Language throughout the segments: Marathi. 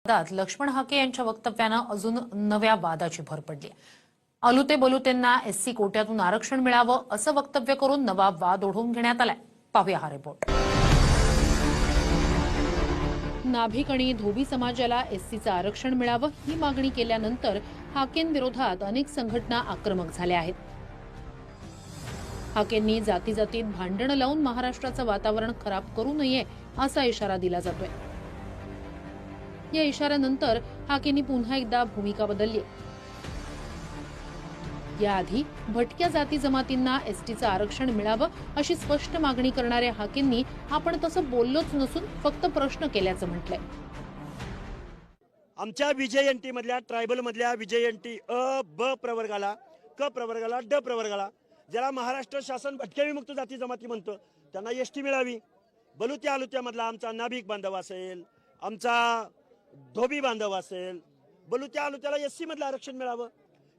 वादात लक्ष्मण हाके यांच्या वक्तव्यानं अजून नव्या वादाची भर पडली। अलुते बलुतेंना एससी कोट्यातून आरक्षण मिळावं असं वक्तव्य करून नवा वाद ओढवून घेण्यात आलाय। पाहूया हा रिपोर्ट। नाभिक आणि धोबी समाजाला एससीचं आरक्षण मिळावं ही मागणी केल्यानंतर हाकेंविरोधात अनेक संघटना आक्रमक झाल्या आहेत। हाकेंनी जाती जातीत भांडणं लावून महाराष्ट्राचं वातावरण खराब करू नये असा इशारा दिला जातोय। या इशाऱ्यानंतर हाकेंनी पुन्हा एकदा भूमिका बदलली। याआधी भटक्या जाती जमातींना एसटीचं आरक्षण मिळावं अशी स्पष्ट मागणी करणाऱ्या हाकेंनी आपण तसं बोललोच नसून फक्त प्रश्न केल्याचं म्हटलंय। आमच्या विजयंती मधल्या ट्रायबल मधल्या विजयंती अ ब प्रवर्गाला क प्रवर्गाला ड प्रवर्गाला ज्याला महाराष्ट्र शासन भटक्या विमुक्त जाती जमाती म्हणतं त्यांना एसटी मिळावी। बलुत्या आलुत्या मधला आमचा नाभिक बांधव असेल, आमचा धोबी बांधव असेल, बलुत्या आलुत्याला एससी मधलं आरक्षण मिळावं।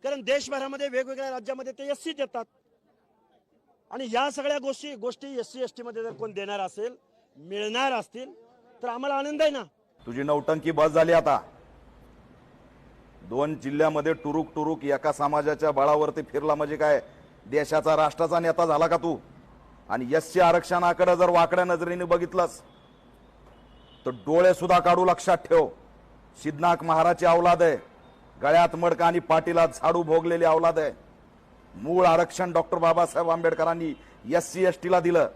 कारण देशभरामध्ये वेगवेगळ्या राज्यामध्ये ते एससी देतात आणि या सगळ्या गोष्टी एससी एसटी मध्ये जर कोण देणार असेल, मिळणार असतील तर आम्हाला आनंद आहे ना। तुझी नौटंकी बस झाली आता। 2 जिल्ह्यामध्ये टुरुक टुरुक एका समाजाच्या बळावरती फिरला म्हणजे काय देशाचा राष्ट्राचा नेता झाला का तू? आणि एससी आरक्षणाकडे जर वाकड्या नजरेने बघितलंस तर डोळे सुद्धा काढू लक्षात ठेव। सिद्धनाथ महाराजची औलाद आहे, गळ्यात मडका आणि पाठीला झाडू भोगलेली औलाद आहे। मूळ आरक्षण डॉक्टर बाबासाहेब आंबेडकरांनी एससी एसटीला दिलं।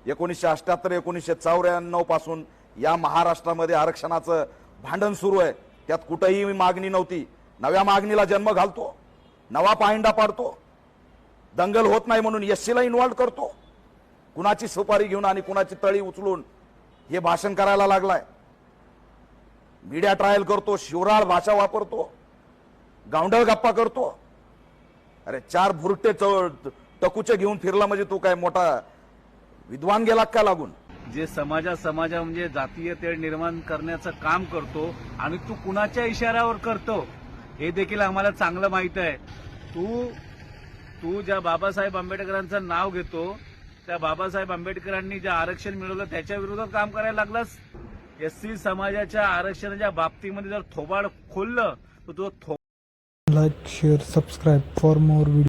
1978 1994 पासून या महाराष्ट्रामध्ये आरक्षणाचं भांडण सुरू आहे। त्यात कुठेही मागणी नव्हती। नव्या मागणीला जन्म घालतो, नवा पायंडा पाडतो, दंगल होत नाही म्हणून एससीला इन्व्हॉल्व करतो, कुणाची सुपारी घेऊन आणि कुणाची तळी उचलून हे भाषण करायला लागलाय। मीडिया ट्रायल करतो, शिवराळ भाषा वापरतो, गावंढळ गप्पा करतो। अरे 4 भुरटे टकुचे घेऊन फिरला म्हणजे तू काय मोठा विद्वान गेला का लागून? जे समाजा म्हणजे जातीय तेढ निर्माण करण्याचं काम करतो आणि तू कुणाच्या इशाऱ्यावर करतो हे देखील आम्हाला चांगलं माहित आहे। तू ज्या बाबासाहेब आंबेडकरांचं नाव घेतो त्या बाबासाहेब आंबेडकरांनी जे आरक्षण मिळवलं त्याच्या विरोधात काम करायला लागलास। एससी समाजाच्या आरक्षणाच्या बाबतीमध्ये जर थोबाड खोललं तर तो like, share, subscribe for more videos.